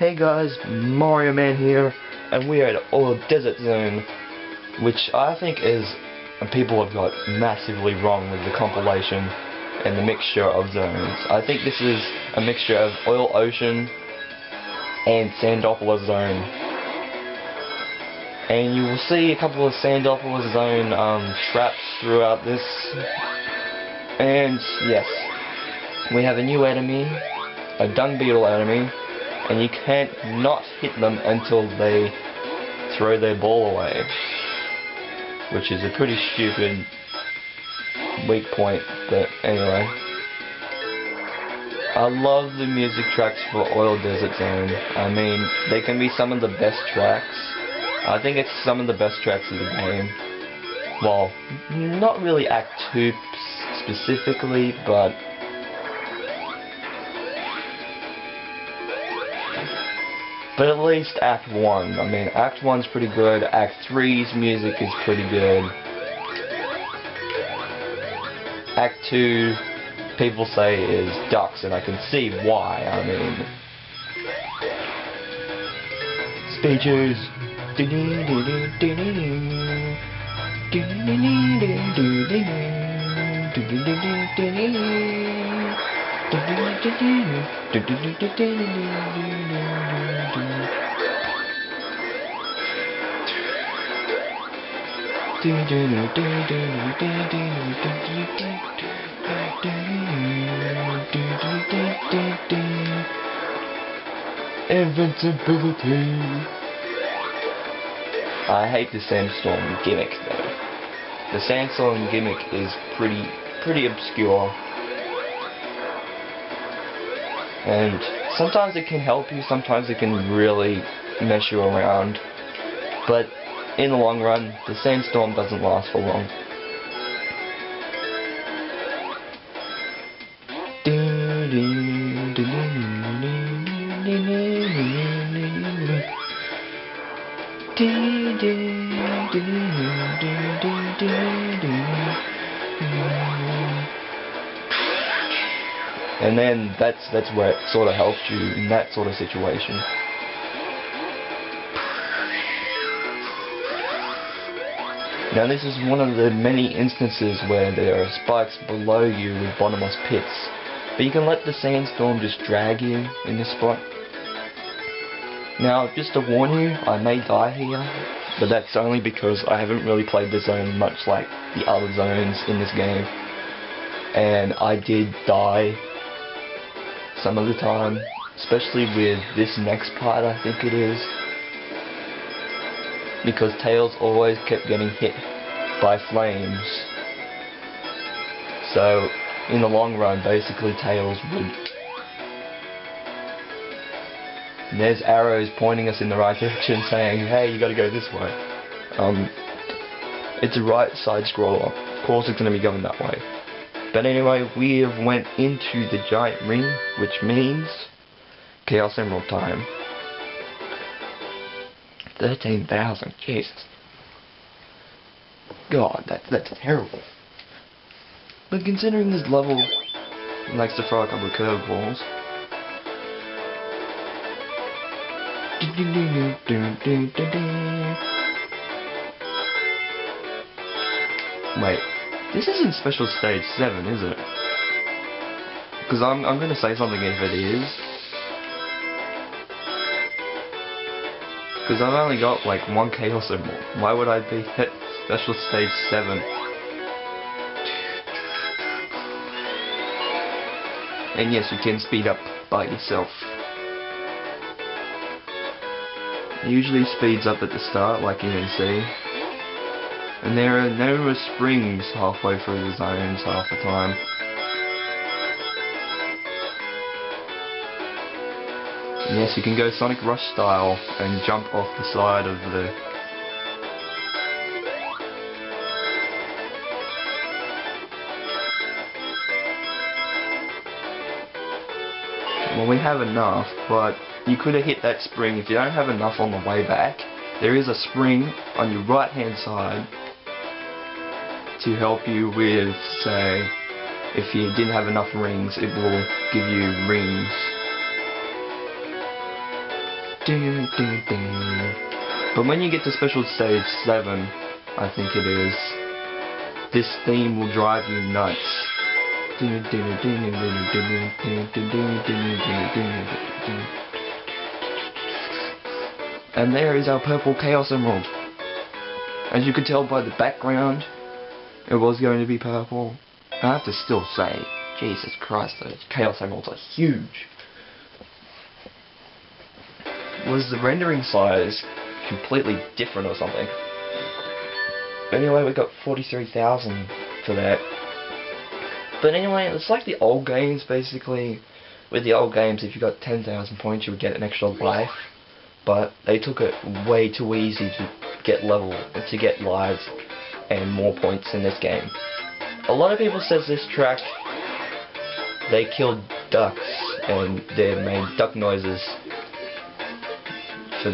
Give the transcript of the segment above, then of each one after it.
Hey guys, Mario Man here, and we are at Oil Desert Zone, which I think is, and people have got massively wrong with the compilation and the mixture of zones. I think this is a mixture of Oil Ocean and Sandopolis Zone. And you will see a couple of Sandopolis Zone traps throughout this. And yes, we have a new enemy, a dung beetle enemy, and you can't not hit them until they throw their ball away, which is a pretty stupid weak point, but anyway. I love the music tracks for Oil Desert Zone. I mean, they can be some of the best tracks. I think it's some of the best tracks of the game. Well, not really Act 2 specifically, but at least Act 1. I mean, Act 1's pretty good, Act 3's music is pretty good. Act 2, people say, is ducks, and I can see why. I mean, speeches. Invincibility. I hate the sandstorm gimmick though. The sandstorm gimmick is pretty obscure. And sometimes it can help you, sometimes it can really mess you around. But in the long run, the sandstorm doesn't last for long. And then that's where it sort of helps you in that sort of situation. Now this is one of the many instances where there are spikes below you with bottomless pits, but you can let the sandstorm just drag you in this spot. Now, just to warn you, I may die here, but that's only because I haven't really played the zone much like the other zones in this game. And I did die some of the time, especially with this next part, I think it is. Because Tails always kept getting hit by flames. So, in the long run, basically Tails would... And there's arrows pointing us in the right direction saying, hey, you gotta go this way. It's a right side scroller. Of course it's gonna be going that way. But anyway, we have went into the giant ring, which means Chaos Emerald time. 13,000, Jesus. God, that's terrible. But considering this level likes to throw a couple of curveballs. Wait, this isn't Special Stage 7, is it? Because I'm gonna say something if it is. Because I've only got like one Chaos Emerald. Why would I be at Special Stage 7? And yes, you can speed up by yourself. It usually speeds up at the start, like you can see. And there are numerous springs halfway through the zones half the time. And yes, you can go Sonic Rush style and jump off the side of the... Well, we have enough, but you could have hit that spring. If you don't have enough on the way back, there is a spring on your right hand side to help you with, say, if you didn't have enough rings, it will give you rings. But when you get to Special Stage 7, I think it is, this theme will drive you nuts. And there is our purple Chaos Emerald. As you could tell by the background, it was going to be purple. I have to still say, Jesus Christ, those Chaos Emeralds are huge. Was the rendering size completely different or something? Anyway, we got 43,000 for that. But anyway, it's like the old games basically. With the old games, if you got 10,000 points, you would get an extra life. But they took it way too easy to get lives and more points in this game. A lot of people says this track, they killed ducks and they made duck noises for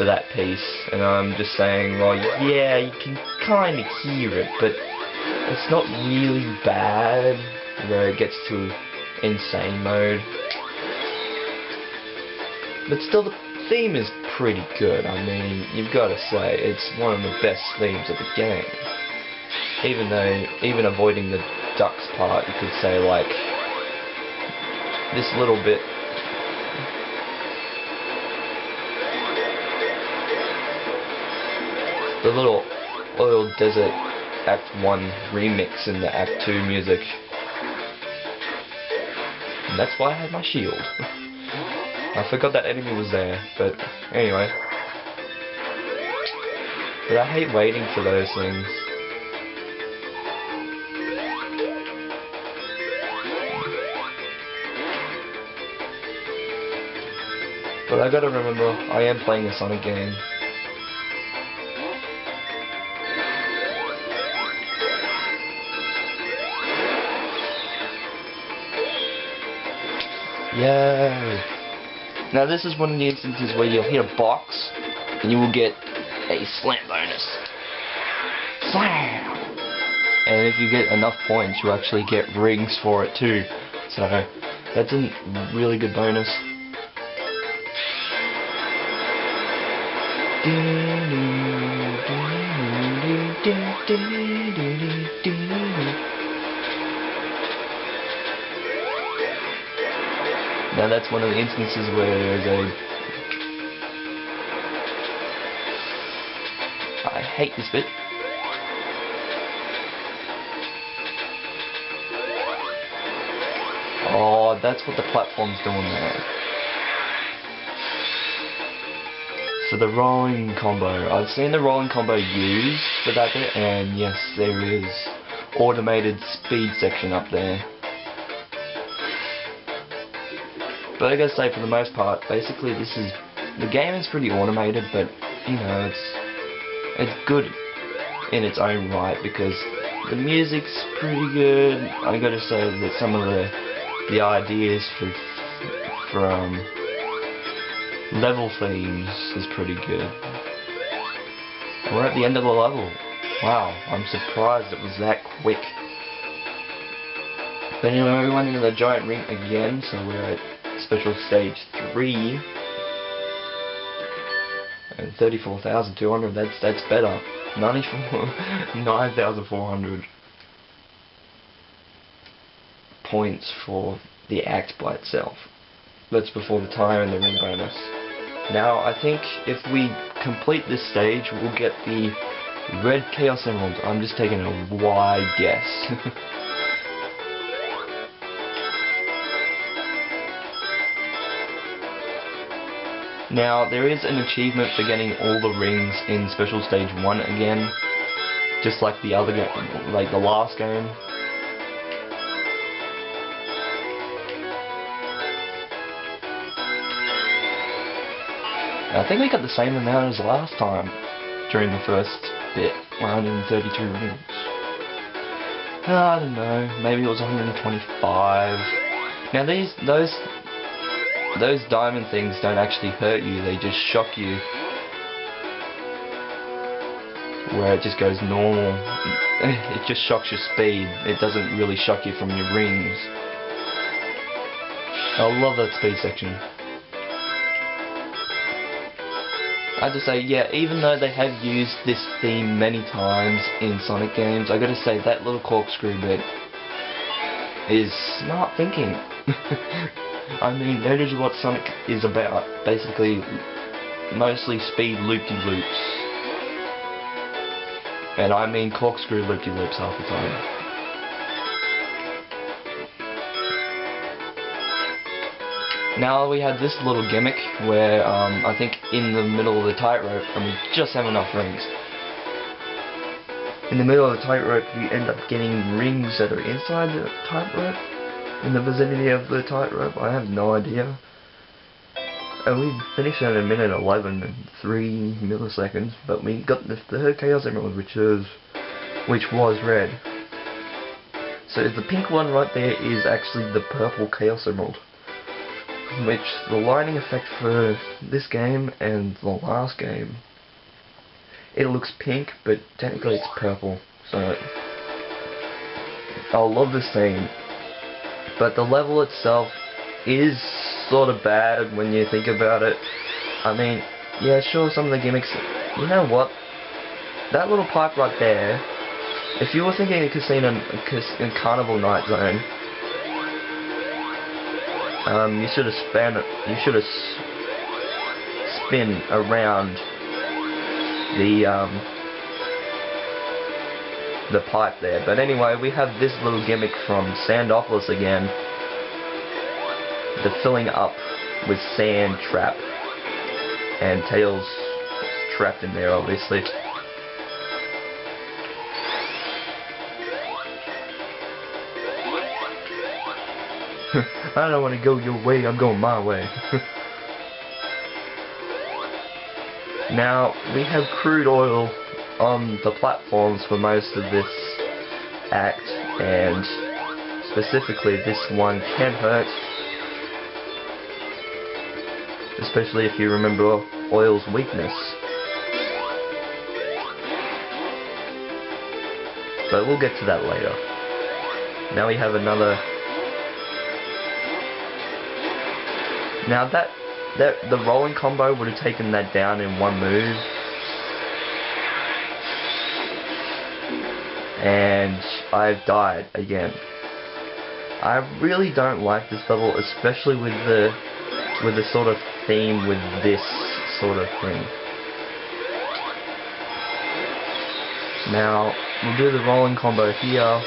that piece, and I'm just saying, well, yeah, you can kind of hear it, but it's not really bad where it gets to insane mode. But still, the theme is pretty good. I mean, you've got to say, it's one of the best themes of the game. Even avoiding the ducks part, you could say, like, this little bit. The little Oil Desert Act 1 remix in the Act 2 music. And that's why I had my shield. I forgot that enemy was there, but anyway. But I hate waiting for those things. But I gotta remember, I am playing a Sonic game. Yay! Now this is one of the instances where you'll hit a box and you will get a slam bonus. Slam! And if you get enough points, you actually get rings for it too. So that's a really good bonus. Now that's one of the instances where there's a... I hate this bit. Oh, that's what the platform's doing there. So the rolling combo. I've seen the rolling combo used for that bit, and yes, there is automated speed section up there. But I gotta say, for the most part, basically the game is pretty automated, but you know, it's good in its own right because the music's pretty good. I gotta say that some of the ideas for level themes is pretty good. And we're at the end of the level. Wow, I'm surprised it was that quick. But anyway, we went into the giant ring again, so we're at Special Stage 3 and 34,200. That's better. 9,400 points for the act by itself. That's before the time and the ring bonus. Now I think if we complete this stage, we'll get the red Chaos Emerald. I'm just taking a wide guess. Now, there is an achievement for getting all the rings in Special Stage 1 again, just like the other game, like the last game. I think we got the same amount as last time during the first bit, 132 rings. I don't know, maybe it was 125. Now those diamond things don't actually hurt you, they just shock you. Where it just goes normal. It just shocks your speed. It doesn't really shock you from your rings. I love that speed section. I have to say, yeah, even though they have used this theme many times in Sonic games, I gotta say that little corkscrew bit is smart thinking. I mean, that is what Sonic is about. Basically, mostly speed loop-de-loops. And I mean corkscrew loop-de-loops half the time. Now we have this little gimmick where I think in the middle of the tightrope, and we just have enough rings. In the middle of the tightrope, you end up getting rings that are inside the tightrope, in the vicinity of the tightrope. I have no idea. And we finished at a minute 11 and 3 milliseconds, but we got the third Chaos Emerald, which was red. So the pink one right there is actually the purple Chaos Emerald. Which the lighting effect for this game and the last game, it looks pink, but technically it's purple. So I love this scene, but the level itself is sort of bad when you think about it. I mean, yeah, sure, some of the gimmicks. You know what? That little pipe right there. If you were thinking a casino, carnival night zone. You should have spin around the pipe there. But anyway, we have this little gimmick from Sandopolis again. The filling up with sand trap. And Tails trapped in there, obviously. I don't want to go your way, I'm going my way. Now, we have crude oil on the platforms for most of this act, and specifically this one can hurt. Especially if you remember oil's weakness. But we'll get to that later. Now we have another. Now the rolling combo would have taken that down in one move. And I've died again. I really don't like this level, especially with the sort of theme with this sort of thing. Now, we'll do the rolling combo here.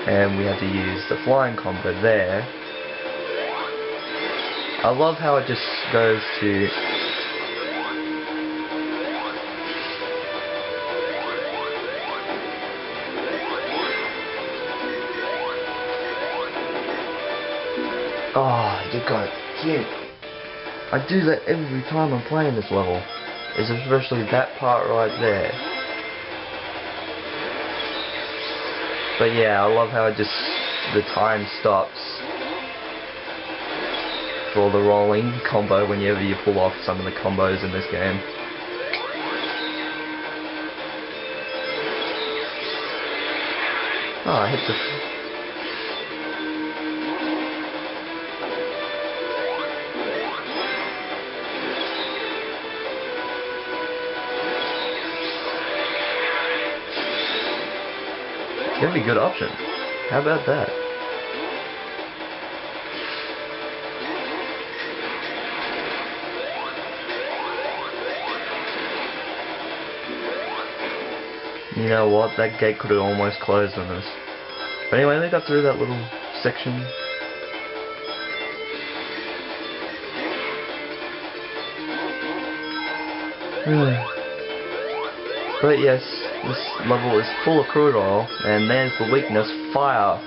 And we have to use the flying combo there. I love how it just goes to... Oh, you got it. I do that every time I'm playing this level. It's especially that part right there. But yeah, I love how the time stops for the rolling combo whenever you pull off some of the combos in this game. Oh, I hit the... It's gonna be a good option. How about that? You know what? That gate could have almost closed on us. But anyway, we got through that little section. But yes, this level is full of crude oil, and there's the weakness, fire.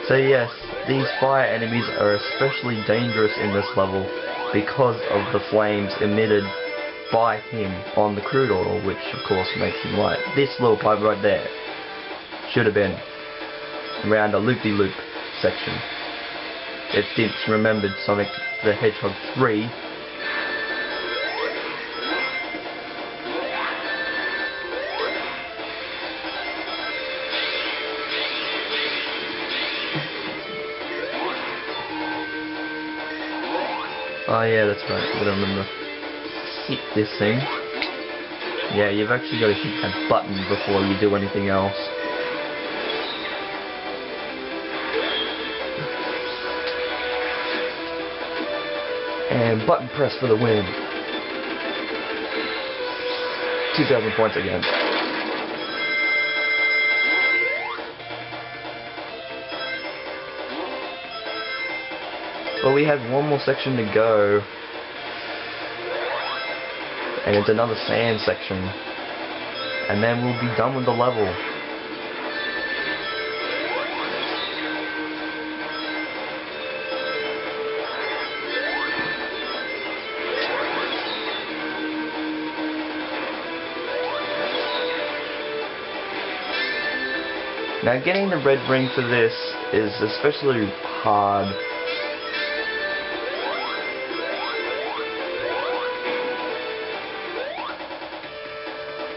So yes, these fire enemies are especially dangerous in this level because of the flames emitted by him on the crude oil, which of course makes him light. This little pipe right there should have been around a loop-de-loop section. If it's remembered Sonic the Hedgehog 3. Oh yeah, that's right. I gotta remember. Hit this thing. Yeah, you've actually got to hit that button before you do anything else. And button press for the win. 2,000 points again. But we have one more section to go. And it's another sand section. And then we'll be done with the level. Now getting the red ring for this is especially hard.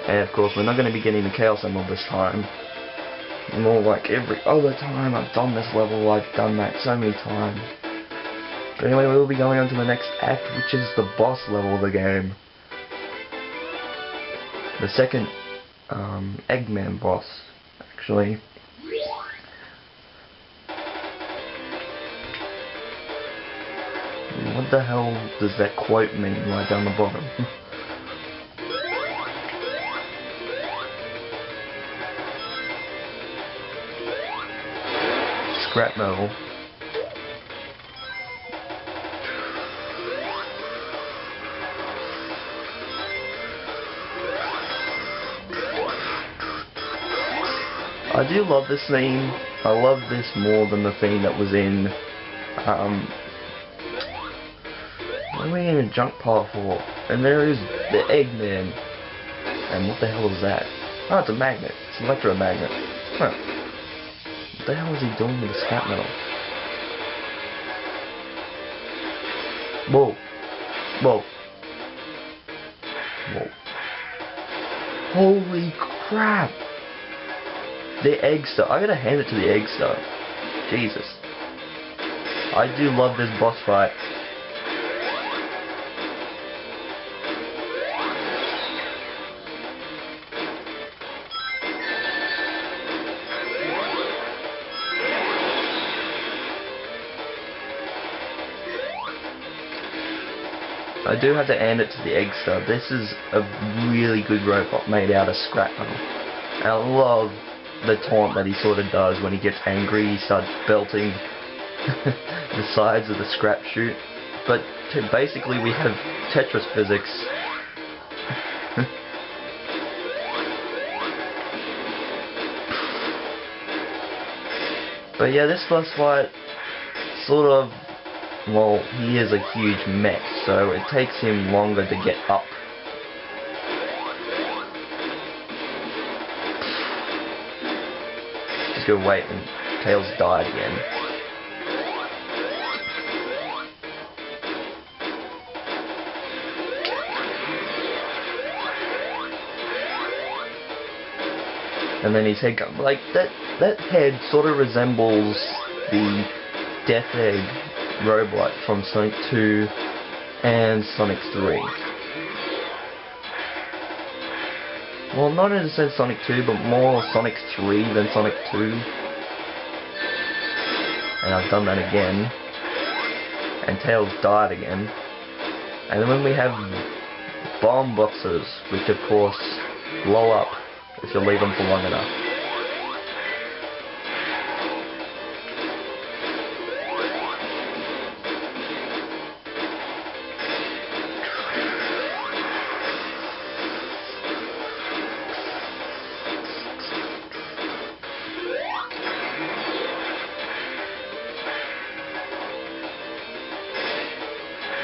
And of course we're not going to be getting the Chaos Emerald this time. More like every other time I've done this level, I've done that so many times. But anyway, we'll be going on to the next act, which is the boss level of the game. The second Eggman boss, actually. What the hell does that quote mean right down the bottom? Scrap metal. I do love this theme. I love this more than the theme that was in what are we in Junk Part 4? And there is the Eggman. And what the hell is that? Oh, it's a magnet. It's an electromagnet. Huh. What the hell is he doing with the scrap metal? Whoa. Whoa. Whoa. Holy crap! The egg stuff. I gotta hand it to the egg stuff. Jesus. I do love this boss fight. I do have to hand it to the egg stuff. This is a really good robot made out of scrap metal. And I love the taunt that he sort of does when he gets angry. He starts belting the sides of the scrap chute. But basically we have Tetris physics. But yeah, this boss fight sort of, well, he is a huge mech, so it takes him longer to get up. Just go wait, and Tails died again. And then his head comes, like, that head sort of resembles the Death Egg robot from Sonic 2 and Sonic 3. Well, not in a sense Sonic 2, but more Sonic 3 than Sonic 2. And I've done that again. And Tails died again. And then when we have bomb boxes, which of course blow up if you leave them for long enough.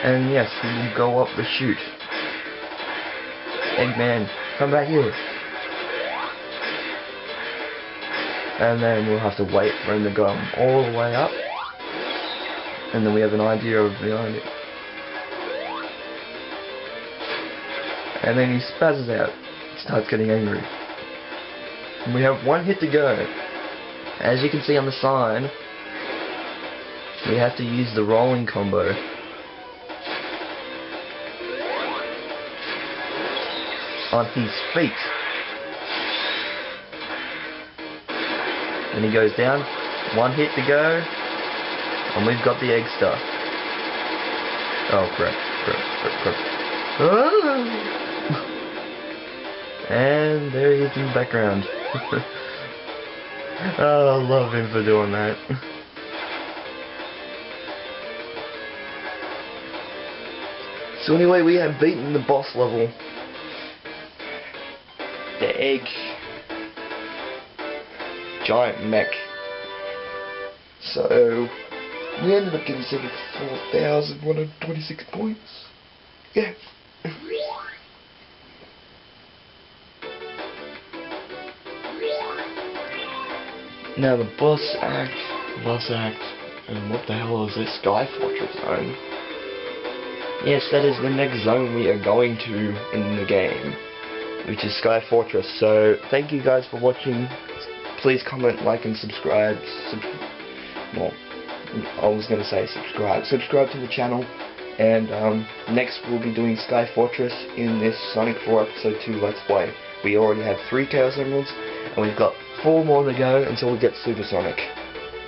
And yes, we will go up the chute. Eggman, come back here. And then we'll have to wait for him to go all the way up. And then we have an idea of the idea. And then he spazzes out. Starts getting angry. And we have one hit to go. As you can see on the sign, we have to use the rolling combo. on his feet. And he goes down. One hit to go. And we've got the egg stuff. Oh crap. Ah! And there he is in the background. Oh, I love him for doing that. So anyway, we have beaten the boss level. The egg giant mech. So we ended up getting 74,126 points. Yeah. Now the boss act, and what the hell is this? Sky Fortress Zone? Yes, that is the next zone we are going to in the game, which is Sky Fortress. So thank you guys for watching. Please comment, like, and subscribe. Well, I was going to say subscribe. Subscribe to the channel. And next we'll be doing Sky Fortress in this Sonic 4 Episode 2 Let's Play. We already have 3 Chaos Emeralds, and we've got 4 more to go until we get Supersonic.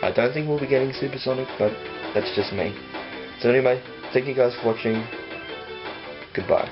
I don't think we'll be getting Supersonic, but that's just me. So anyway, thank you guys for watching. Goodbye.